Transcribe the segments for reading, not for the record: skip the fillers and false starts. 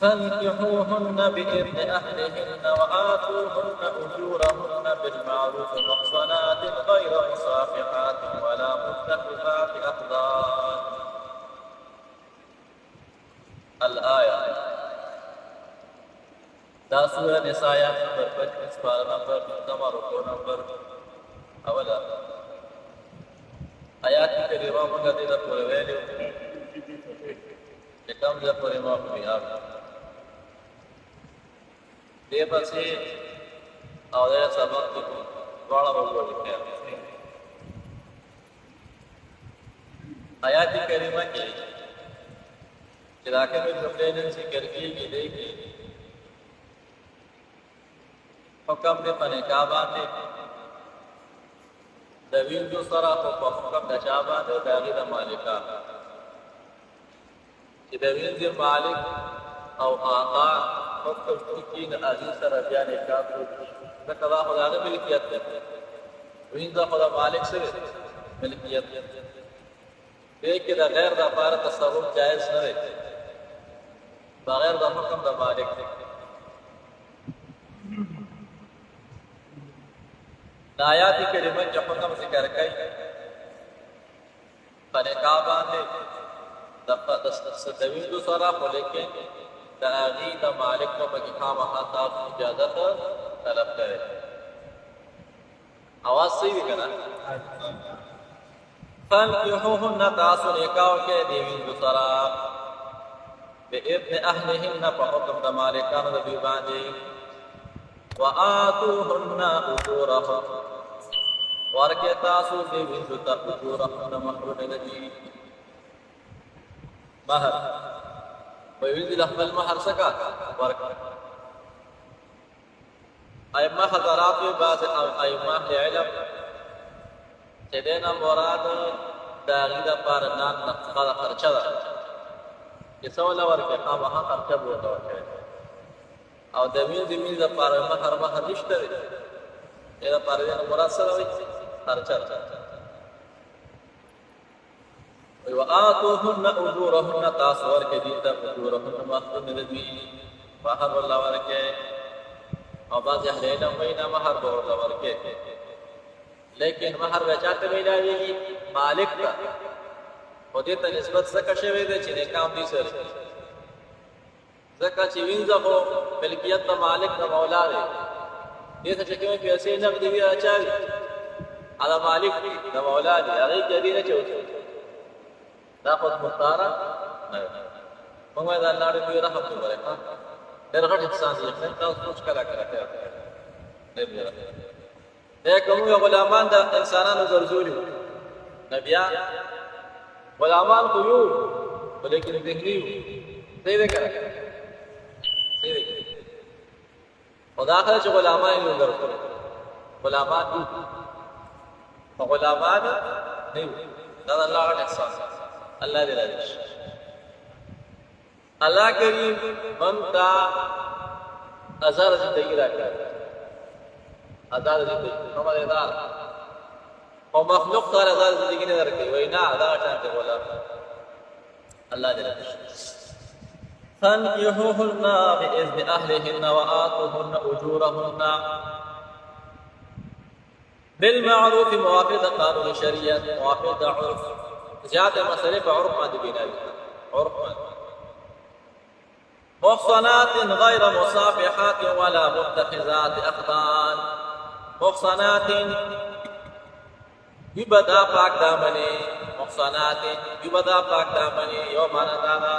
فانكحوهن بإذن أهلهن وآتوهن أجورهن بالمعروف محصنات غير مصافحات ولا متخذات أخدان. الآية دا سورة نساء نمبر 25 پارہ نمبر 15 رکوع نمبر اولا آیات کی کریمہ منگا دیدہ پورے ویلیو کم جا پورے موقع بھی آپ دے پسی او دے سبق کی بڑا بڑا لکھے آیات کی کریمہ کی چراکے میں جملے ذکر کی دیکھی حکم دے پنکاہ باندے دویل جو سرا حکم دا چا باندے داغی دا مالکا چی دویل دے مالک او آقا حکم کی دا عزیز سرا بیانے کافر دا قضا خدا دا ملکیت دے وین دا خدا مالک سے ملکیت دیکھ دا غیر دا پارا تصرف جائز نہ رہتے بغیر دا حکم دا مالک دے آیاتی کریمہ جو حکم ذکر کئی پنکاہ باندے دویل دو سرا کو لیکن دا آغی دا مالک کو مکی خام حتاب اجازت طلب کرے آواز صحیح بھی کنا فانکحوہن تاسو نکاو کے دویل دو سرا بإذن أهلهن فحكم دا مالکان دا بیباندے وآتوهن أجورهن ورکے تاسو دے وینجتا اجورهن مہر نجی مہر ویوزی لحفل مہر سکا ورک ایمہ حضرات بعض ایمہ علم چیدینا مراد داغی دا پارنان نقصد خرچہ دا کسولا ورکے خامہا خرچہ بوتا ورکے او دمیل دا پارنان مہر نشتر دا پارنان مراد سروی خرچہ وآتوهن أجورهن تاسور کے دیتا أجورهن مہر ندوی مہر اللہ ورکے او بعض اہلین وینا مہر بورلا ورکے لیکن مہر بچاتے وینا ویگی مالک تا او دیتا نسبت زکا شوی دے چینے کام دی سر زکا چی وینزا ہو ملکیت تا مالک تا مولا دے دیتا چکیویں پیسے نقدی بھی اچاوی على مالك دا مولادي هذه جديدة جوتي تاخذ مختارة مو إذا الله ربي رحم تبارك درجة إحسان يخلي تاخذ كلا كلا نبي لكن هو غلامان دا إنسانان زرزولي نبيان غلامان قيود ولكن ذهني سيدة كلا سيدة وداخل غلامان ينظر غلامان غلامان نہیں دادا اللہ کا احسان اللہ دے رہا اللہ کریم منتا ازار زندگی رکھا ازار زندگی ہمارے دار اور مخلوق تار ازار زندگی نے رکھی وہی نا ازار چاہتے غلام اللہ دے رہا فانكحوهن بإذن أهلهن وآتوهن أجورهن بالمعروف موافق قانون شریعت موافق عرف زیادہ مسئلے پر عرف مند بنا عرف مند محصنات غیر مصافحات ولا متخذات اخدان محصنات یبدا پاک دامنے محصنات یبدا پاک دامنے یومان دانا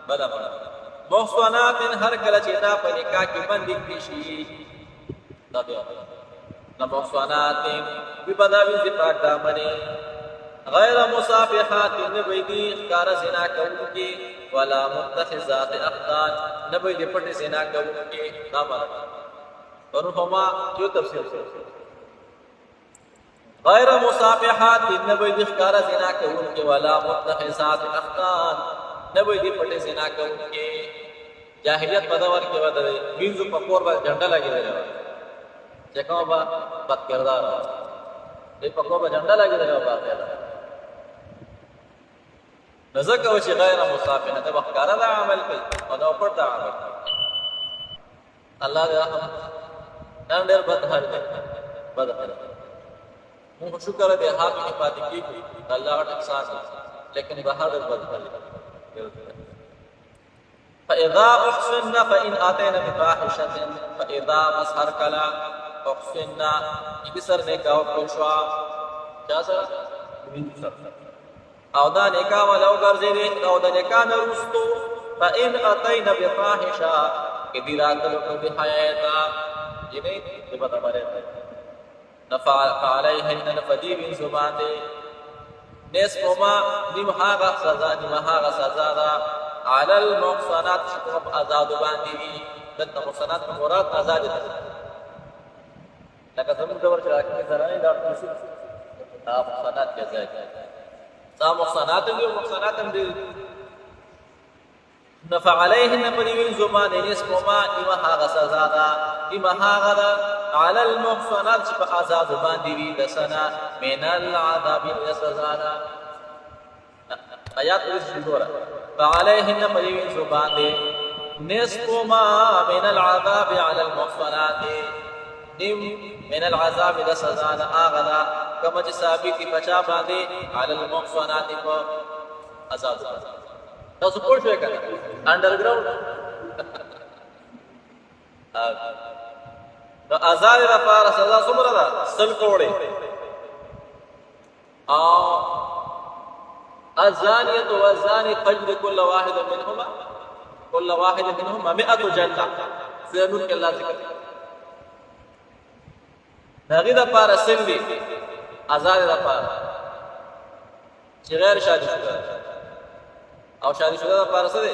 بدا بدا محصنات ہر کلچیتا پر نکاح کی بندی پیشی دادیا محصنات ببداوی زپاک دامنے غیر مصافحات نبیدی اخکار زنا کون کی ولا متخذات اخدان نبیدی پٹ زنا کون کی دامن فرحما کیوں تفسیر سے غیر مصافحات نبیدی اخکار زنا کون کی ولا متخذات اخدان نبیدی پٹ زنا کون کی جاہلیت بدور کے بدر بینزو پکور با جھنڈا لگی دے رہا چکاؤں با بد کردار یہ پکو با جھنڈا لگی دے رہا بات ہے نو ځکه و چې غیر مصافحه ته به ښکاره دا عمل کوي او دا پټ دا عمل کوي. الله دې رحم نن ډېر بد حال دی، بد حال. مونږ شکر دې حاکم کې پاتې کېږي الله غټ احسان دی، لیکن بهر ډېر بد حال دی. فإذا أحسن فإن آتينا بفاحشة فإذا مسحر کلا احسننا بسر نکاح کوشوا چا سره او دا نکاح ولو ګرځېدې او د نکاح نه وروستو فإن آتينا بفاحشة کدی راتلو کو بحیاتا یعنی دې پتا باندې فعليهن فدي من زبان دې نصف ما نمحاغ سزا دا على المحصنات شکوب آزاد باندې وي. دلته محصنات مراد آزاد دي، لکه زموږ دور چې راکړي زنانې دا محصنات کې ځای دا محصنات دي او محصنات هم دي. فعليهن فدي من زبان نصف ما نمحاغ سزا دا على المحصنات چې په آزاد باندې وي د سنا من العذاب سزا آیات ورسره فعليهن فدي من زبان نصف ما من العذاب على المحصنات من العذاب د سزا اغلا کما چې ثابت پچا باندې على المحصنات کو آزاد تاسو پوه شئ کنه انډرګراوند د آزاد لپاره سزا څومره ده؟ 100 کوړې. او الزانية والزاني فاجلدوا كل واحد منهما 100 جلدة. سينور کې الله ذکر دغه د لپاره سندي آزاد لپاره چې غیر شادي شوه او شادي شوه لپاره څه دي؟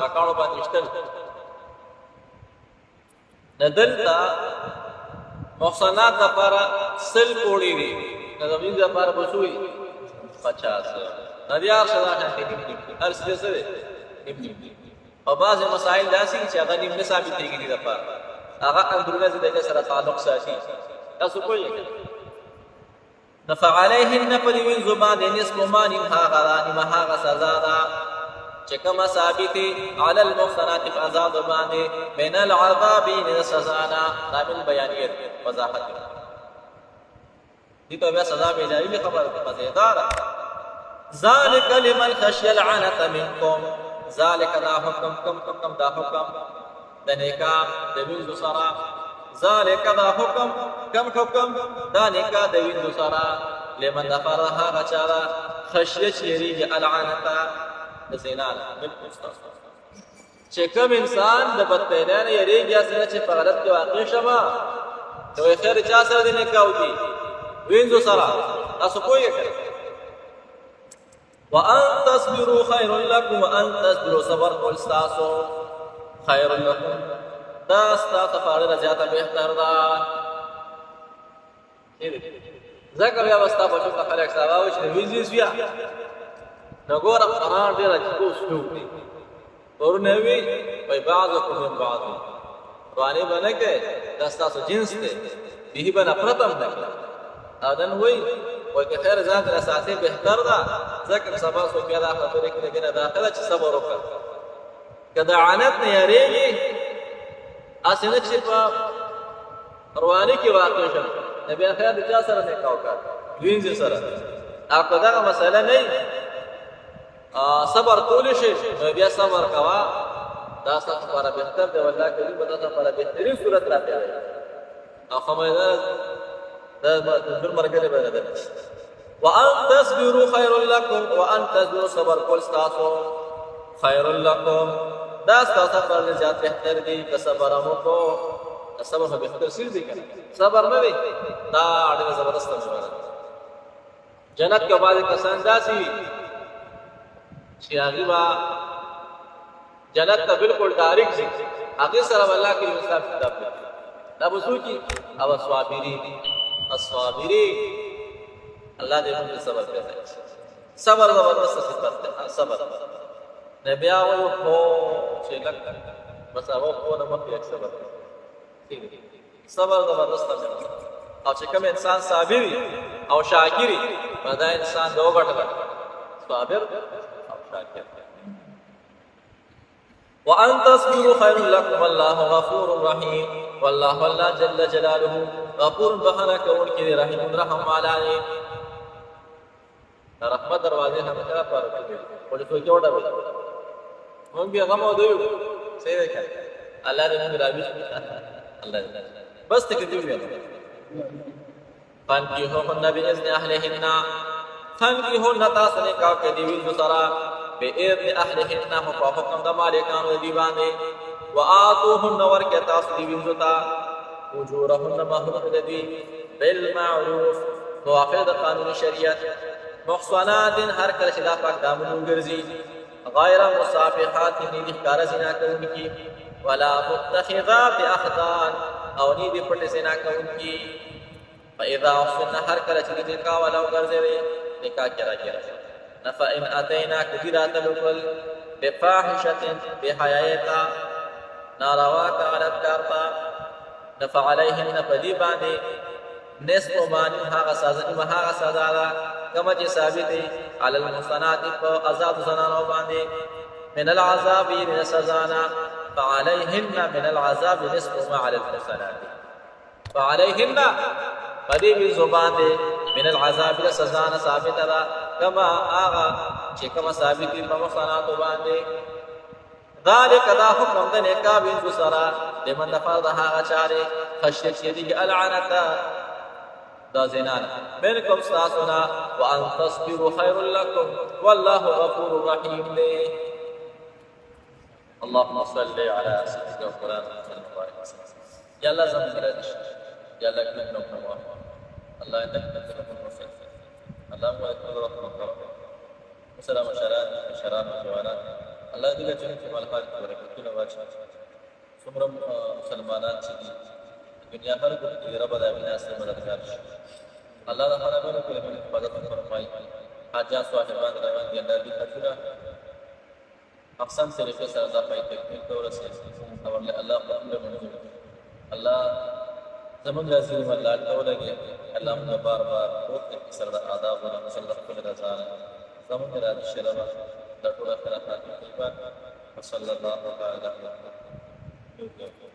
پکاړو باندې شتل. دلته محصنات لپاره 100 کوړي دي، د زمين لپاره بسوي 50. ندیار شدا کې هر څه سره او بعض مسائل داسي چې هغه نیمه ثابت دي د لپاره هغه اندرونه د سره تعلق ساتي. تاسو کوی نفع عليهن فدي من زبان نصف ما نمها سزا چې کومه ثابتي على المحصنات فعذاب باندې من العذاب سزانا قابل بیانیت وضاحت دي ته بیا سزا به جاری خبر مزیدار. ذلك لمن خشي العنة منكم ذلك دا حکم کم دا حکم د نکاح د وینځو سره ذلك دا حکم دا نکاح د وینځو سره لمن دفرها غچارا خشيه چیریږي العنة زنا من استاذ چې کوم انسان د بدپیلان یریږي اسنه چې په غلط کې واقع شوه نو خیر چا سره دې نکاح وکړي وینځو سره. تاسو کوی وان تصبروا خير لكم وان تصبروا صبر کول تاسو خير لكم دا تاسو لپاره زیاته بهتر ده. ذکر یا واسطه بچو ته خلک سبا و چې وینځي بیا نګور قرار ډیر اچو شو ورنه وی په بعضکم من بعض باندې باندې داستا سو جنس ته به بنا پرتم ده اذن وی وکه خیر ځان تر اساسه بهتر ده ځکه سبا سو بیا دا خبرې کې نه داخله چې صبر وکړه کدا عنت نه یریږي اسنه چې په رواني کې واقع شو نبی خیر د چا سره نه کاوکا وینځ سره اګه دا مسله نه صبر کول شي بیا صبر کوا دا څه لپاره بهتر دی والله کلی به تاسو لپاره بهترین صورت راځي او خمه دا د مرګله به ده. وان تصبروا خير لكم وان تصبروا صبر کول تاسو خير لكم دا تاسو لپاره زیات بهتر دی که صبر مو کو صبر به بهتر سیر دی کنه صبر نه وي دا ډېر زبردست مشوره. جنت کې بعض کسان داسي چې هغه با جنت ته بالکل ډایرکټ شي هغه سره الله کې مصاب کتاب دا بسوچي او صابرین الله دې موږ صبر کړي. صبر زبردست صفت ده صبر نبي او هو چې لک بس هغه په نوم کې صبر زبردست او چې کوم انسان صابري او شاکری دا انسان دوه غټه صابر او شاکر. وان تصبروا خير لكم والله غفور رحيم. والله الله جل جلاله غفور بخنه کوونکی دی، رحیم رحم والا دی. رحمت دروازې هم کله پر کوي او څو کې وډه وي مونږ به غم او دوی صحیح ده کړه الله دې موږ راوي الله بس ته کې دی. فانكحوهن بإذن أهلهن، فانكحوهن تاسو نکاح کې دی وینځو سره بإذن أهلهن په حکم د مالکانو دی باندې. وآتوهن ورکه تاسو دی وینځو ته اجورهن مهر دی بالمعروف موافق د قانون شریعت. محصنات هر کله چې دا پاک دامنو ګرځي غیر مصافحات نه دي ښکاره زنا کوونکي ولا متخذات اخدان او نه دي پټ زنا کوونکي. فاذا احسن هر کله چې نکاح ولا ګرځي نکاح کړه فإن أتينا كثيرات الكل بفاحشة بحيايتا ناروا كانت كارتا فعليهن فدي باندې نصف باندې هغه سزا ده كما چې ثابت على المحصنات عذاب زنانو باندې من العذاب من سزانا فعليهن من العذاب نصف ما على المحصنات. فعليهن فدي بالزبان من العذاب سزانا ثابت ده كما آغا چې كما ثابت المحصنات باندې. ذلك دا حکم د نکاح وینځو سره لمن فرض هغه چاره خشیت شدید العنتا دا زنان منكم ساسنا وان تصبروا خير لكم والله غفور رحيم. اللهم صل على سيدنا وقرآن وبارك وسلم. يا الله زمزلت يا الله كلنا نوما الله انك تكرم المرسل اللهم اكبر رحمك وسلام شراب جوانات الله دې چې په ملحد برکتونه واچي. څومره مسلمانان چې دنیا هر ګوټ کې رب د امین اسره مددگار شي. الله د حرمونو کې له حفاظت فرمایي. حاجات صاحبان روان دي الله دې خاطر احسن طریقې سره دا پای تکمیل ته ورسېږي او الله قبول منظور. الله زمون راځي الله ټولګي الله موږ بار بار وخت سره د آداب او مسلط خپل رضا زمون راځي شرابه دا ټول خیرات صلی الله تعالی علیه وسلم.